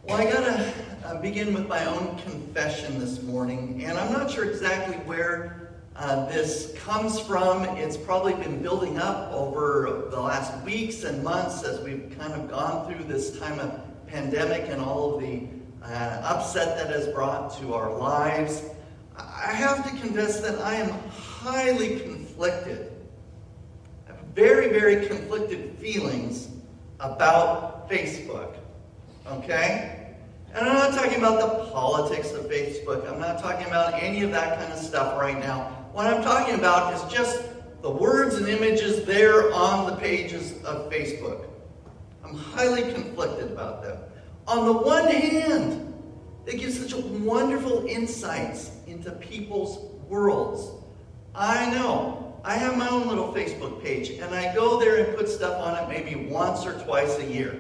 Well, I gotta begin with my own confession this morning, and I'm not sure exactly where this comes from. It's probably been building up over the last weeks and months as we've kind of gone through this time of pandemic and all of the upset that has brought to our lives. I have to confess that I am highly conflicted. I have very, very conflicted feelings about Facebook. Okay? And I'm not talking about the politics of Facebook. I'm not talking about any of that kind of stuff right now. What I'm talking about is just the words and images there on the pages of Facebook. I'm highly conflicted about them. On the one hand, they give such wonderful insights into people's worlds. I know. I have my own little Facebook page, and I go there and put stuff on it maybe once or twice a year.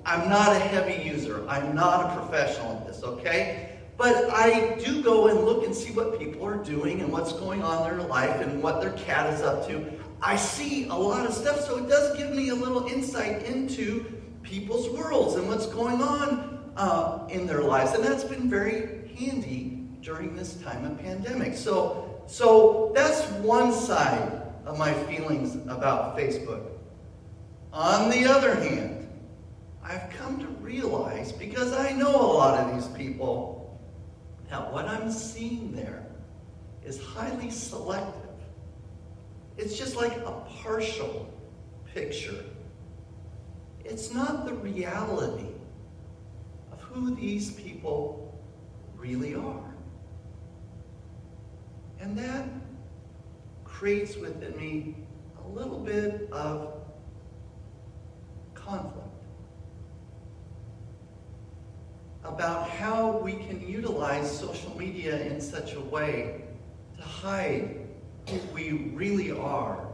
I'm not a heavy user. I'm not a professional at this, okay? But I do go and look and see what people are doing and what's going on in their life and what their cat is up to. I see a lot of stuff, so it does give me a little insight into people's worlds and what's going on in their lives. And that's been very handy during this time of pandemic. So that's one side of my feelings about Facebook. On the other hand, I've come to realize, because I know a lot of these people, that what I'm seeing there is highly selective. It's just like a partial picture. It's not the reality of who these people really are. And that creates within me a little bit of conflict about how we can utilize social media in such a way to hide who we really are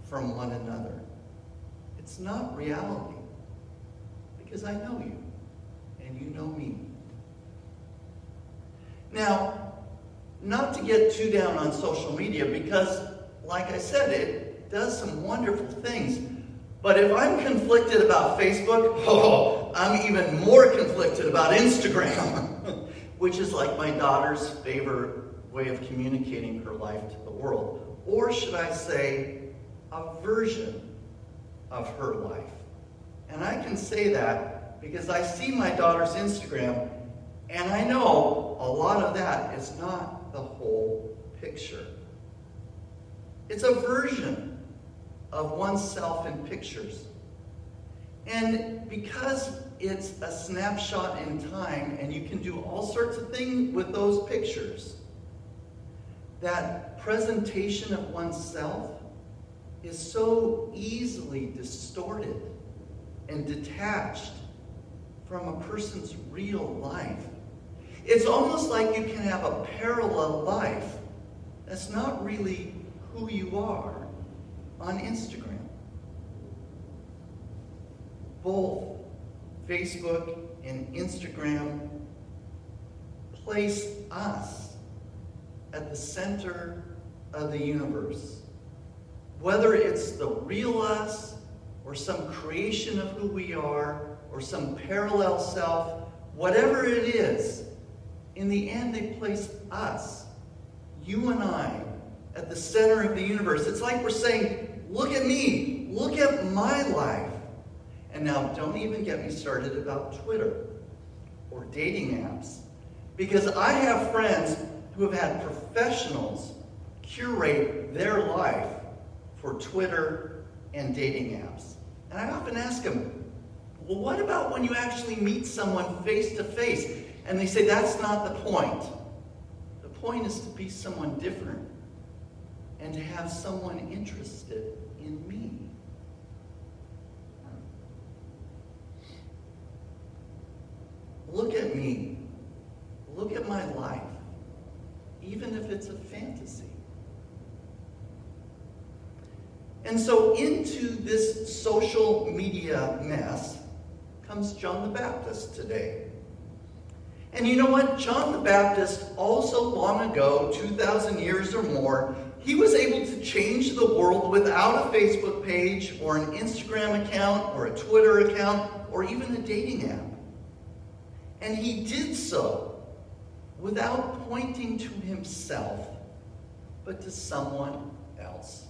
from one another. It's not reality, because I know you, and you know me. Now, not to get too down on social media, because, like I said, it does some wonderful things. But if I'm conflicted about Facebook, I'm even more conflicted about Instagram, which is like my daughter's favorite way of communicating her life to the world. Or should I say, a version of her life. And I can say that because I see my daughter's Instagram, and I know a lot of that is not the whole picture. It's a version of oneself in pictures. And because it's a snapshot in time, and you can do all sorts of things with those pictures, that presentation of oneself is so easily distorted and detached from a person's real life. It's almost like you can have a parallel life that's not really who you are on Instagram. Both Facebook and Instagram place us at the center of the universe. Whether it's the real us, or some creation of who we are, or some parallel self, whatever it is, in the end they place us, you and I, at the center of the universe. It's like we're saying, look at me, look at my life. And now don't even get me started about Twitter or dating apps, because I have friends who have had professionals curate their life for Twitter and dating apps. And I often ask them, well, what about when you actually meet someone face to face? And they say, that's not the point. The point is to be someone different and to have someone interested in me. Look at me. Look at my life, even if it's a fantasy. And so into this social media mess comes John the Baptist today. And you know what? John the Baptist, also long ago, 2,000 years or more, he was able to change the world without a Facebook page or an Instagram account or a Twitter account or even a dating app. And he did so without pointing to himself, but to someone else.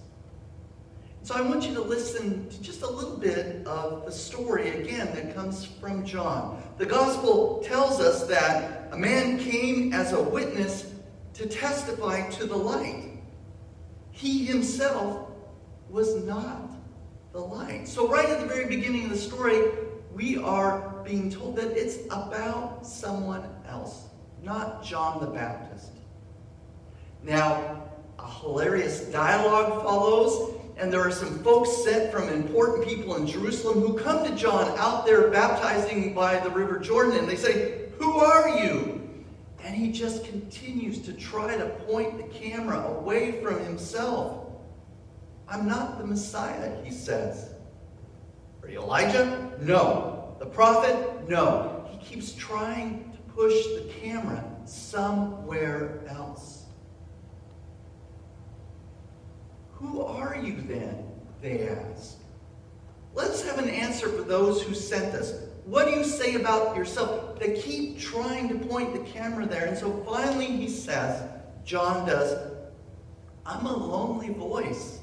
So I want you to listen to just a little bit of the story again that comes from John. The gospel tells us that a man came as a witness to testify to the light. He himself was not the light. So right at the very beginning of the story, we are being told that it's about someone else, not John the Baptist. Now, a hilarious dialogue follows, and there are some folks sent from important people in Jerusalem who come to John out there baptizing by the River Jordan, and they say, "Who are you?" And he just continues to try to point the camera away from himself. "I'm not the Messiah," he says. "Are you Elijah?" "No." "The prophet?" "No." He keeps trying to push the camera somewhere else. "Who are you then?" they ask. "Let's have an answer for those who sent us. What do you say about yourself?" They keep trying to point the camera there. And so finally he says, John does, "I'm a lonely voice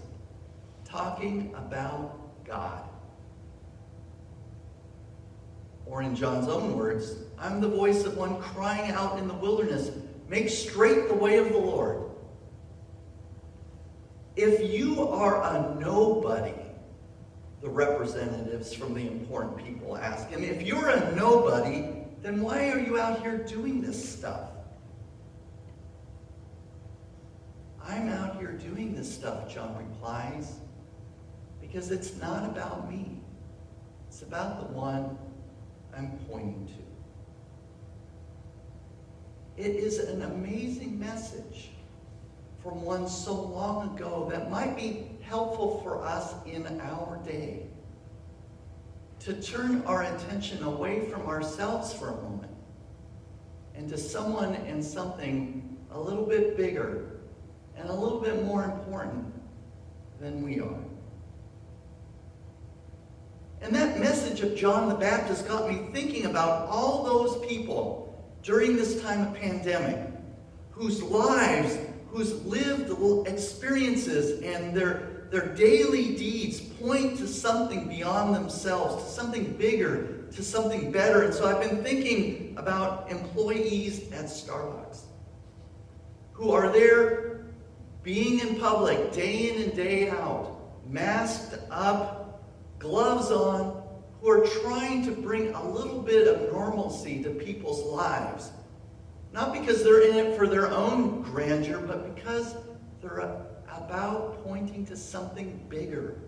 talking about God." Or in John's own words, "I'm the voice of one crying out in the wilderness, make straight the way of the Lord." If you are a nobody, the representatives from the important people ask him, if you're a nobody, then why are you out here doing this stuff? "I'm out here doing this stuff," John replies, "because it's not about me. It's about the one I'm pointing to." It is an amazing message from one so long ago that might be helpful for us in our day. To turn our attention away from ourselves for a moment and to someone and something a little bit bigger and a little bit more important than we are. And that message of John the Baptist got me thinking about all those people during this time of pandemic whose lives, whose lived experiences and their daily deeds point to something beyond themselves, to something bigger, to something better. And so I've been thinking about employees at Starbucks who are there being in public day in and day out, masked up, gloves on, who are trying to bring a little bit of normalcy to people's lives. Not because they're in it for their own grandeur, but because they're about pointing to something bigger.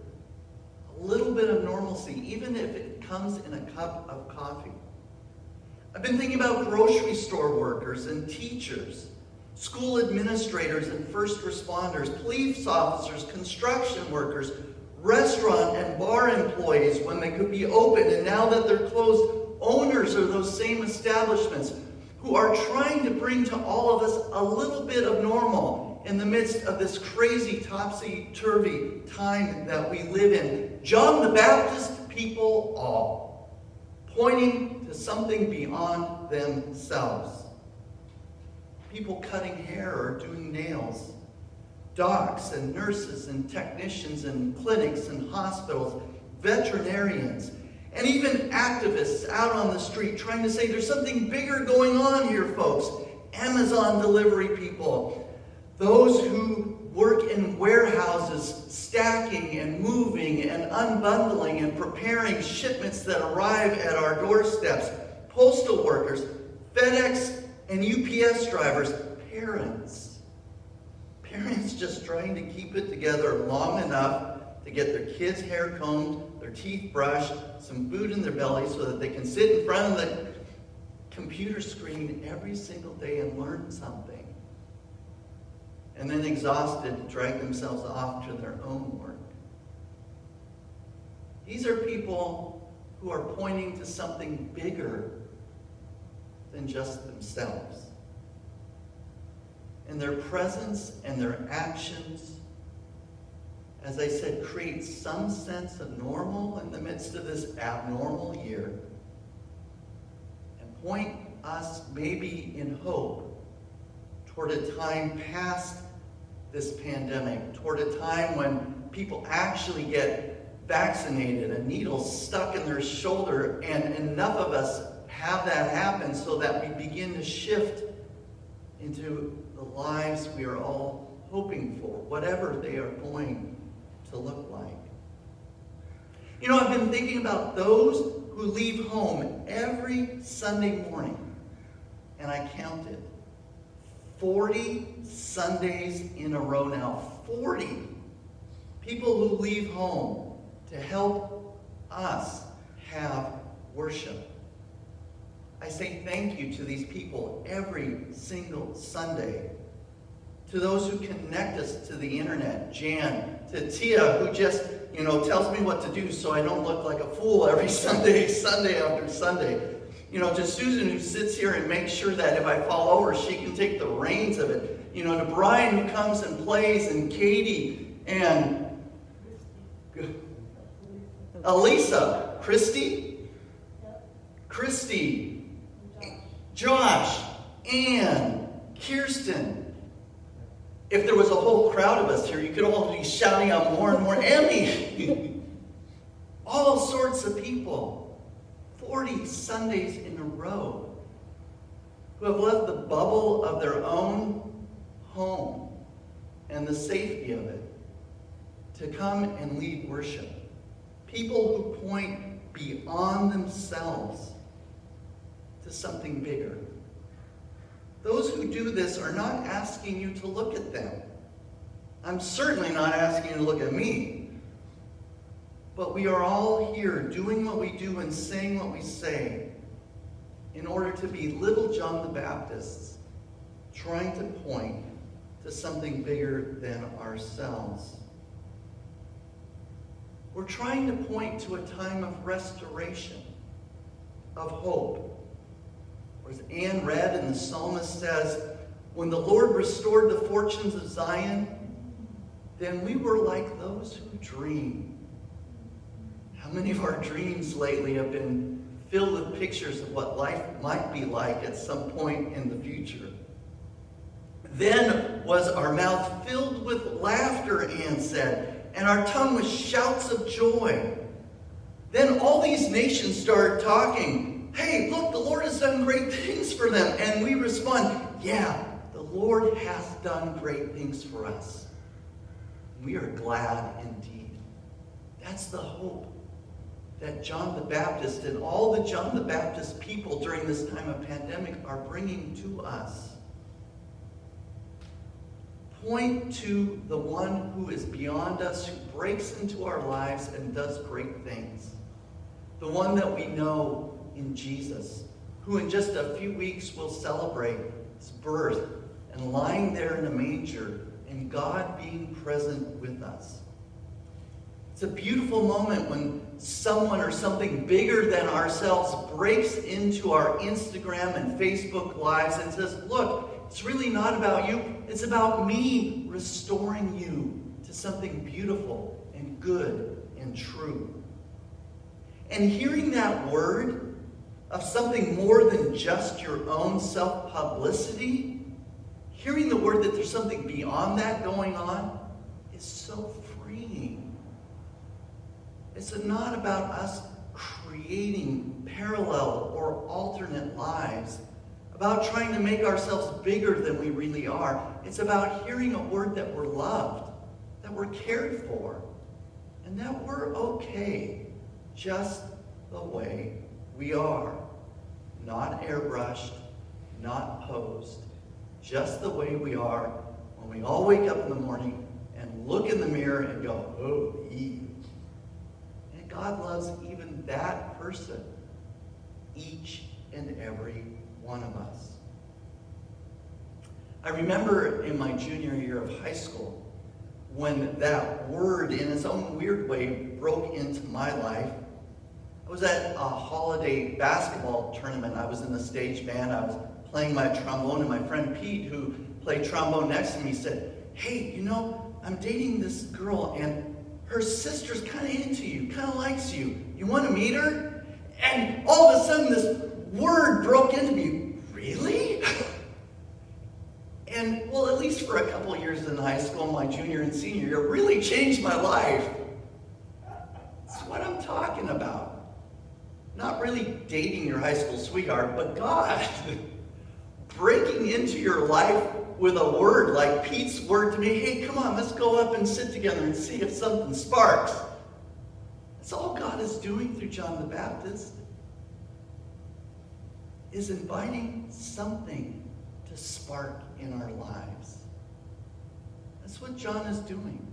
A little bit of normalcy, even if it comes in a cup of coffee. I've been thinking about grocery store workers and teachers, school administrators and first responders, police officers, construction workers, restaurant and bar employees when they could be open, and now that they're closed, owners of those same establishments, who are trying to bring to all of us a little bit of normal in the midst of this crazy, topsy-turvy time that we live in. John the Baptist, people all, pointing to something beyond themselves. People cutting hair or doing nails. Docs and nurses and technicians and clinics and hospitals. Veterinarians. And even activists out on the street trying to say there's something bigger going on here, folks. Amazon delivery people. Those who work in warehouses, stacking and moving and unbundling and preparing shipments that arrive at our doorsteps. Postal workers, FedEx and UPS drivers, parents. Parents just trying to keep it together long enough to get their kids' hair combed, their teeth brushed, some food in their belly so that they can sit in front of the computer screen every single day and learn something. And then exhausted, drag themselves off to their own work. These are people who are pointing to something bigger than just themselves. And their presence and their actions, as I said, create some sense of normal in the midst of this abnormal year, and point us maybe in hope toward a time past this pandemic, toward a time when people actually get vaccinated, a needle stuck in their shoulder, and enough of us have that happen so that we begin to shift into the lives we are all hoping for, whatever they are going to look like. You know, I've been thinking about those who leave home every Sunday morning, and I counted 40 Sundays in a row now. 40 people who leave home to help us have worship. I say thank you to these people every single Sunday. To those who connect us to the internet, Jan, to Tia, who just, tells me what to do so I don't look like a fool every Sunday after Sunday. To Susan, who sits here and makes sure that if I fall over, she can take the reins of it. To Brian, who comes and plays, and Katie, and Elisa, Christy, Josh, Ann, Kirsten. If there was a whole crowd of us here, you could all be shouting out more and more, Emmy! All sorts of people. 40 Sundays in a row who have left the bubble of their own home and the safety of it to come and lead worship. People who point beyond themselves to something bigger. Those who do this are not asking you to look at them. I'm certainly not asking you to look at me. But we are all here doing what we do and saying what we say in order to be little John the Baptists, trying to point to something bigger than ourselves. We're trying to point to a time of restoration, of hope. Or as Anne read and the psalmist says, when the Lord restored the fortunes of Zion, then we were like those who dream. How many of our dreams lately have been filled with pictures of what life might be like at some point in the future? Then was our mouth filled with laughter, Anne said, and our tongue with shouts of joy. Then all these nations started talking. Hey, look, the Lord has done great things for them. And we respond, yeah, the Lord has done great things for us. We are glad indeed. That's the hope that John the Baptist and all the John the Baptist people during this time of pandemic are bringing to us. Point to the one who is beyond us, who breaks into our lives and does great things. The one that we know in Jesus, who in just a few weeks will celebrate his birth and lying there in a manger and God being present with us. It's a beautiful moment when someone or something bigger than ourselves breaks into our Instagram and Facebook lives and says, look, it's really not about you. It's about me restoring you to something beautiful and good and true. And hearing that word of something more than just your own self-publicity, hearing the word that there's something beyond that going on is so freeing. It's not about us creating parallel or alternate lives, about trying to make ourselves bigger than we really are. It's about hearing a word that we're loved, that we're cared for, and that we're okay just the way we are. Not airbrushed, not posed, just the way we are when we all wake up in the morning and look in the mirror and go, oh, Eve. And God loves even that person, each and every one of us. I remember in my junior year of high school when that word in its own weird way broke into my life. I was at a holiday basketball tournament. I was in the stage band. I was playing my trombone, and my friend Pete, who played trombone next to me, said, hey, I'm dating this girl, and her sister's kind of into you, kind of likes you. You want to meet her? And all of a sudden, this word broke into me. really? And, well, at least for a couple of years in high school, my junior and senior year, really changed my life. That's what I'm talking about. Not really dating your high school sweetheart, but God breaking into your life with a word like Pete's word to me. Hey, come on, let's go up and sit together and see if something sparks. That's all God is doing through John the Baptist, is inviting something to spark in our lives. That's what John is doing.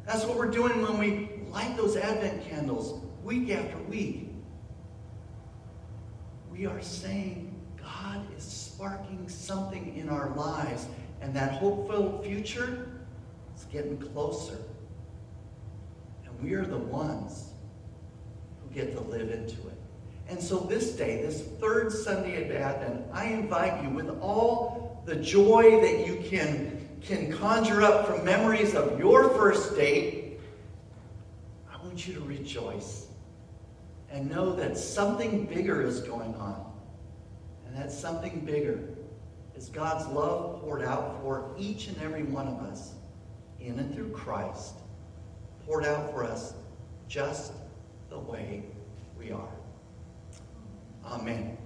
That's what we're doing when we light those Advent candles week after week. We are saying God is sparking something in our lives, and that hopeful future is getting closer. And we are the ones who get to live into it. And so this day, this third Sunday of Advent, I invite you with all the joy that you can conjure up from memories of your first date. I want you to rejoice and know that something bigger is going on. And that something bigger is God's love poured out for each and every one of us in and through Christ, poured out for us just the way we are. Amen.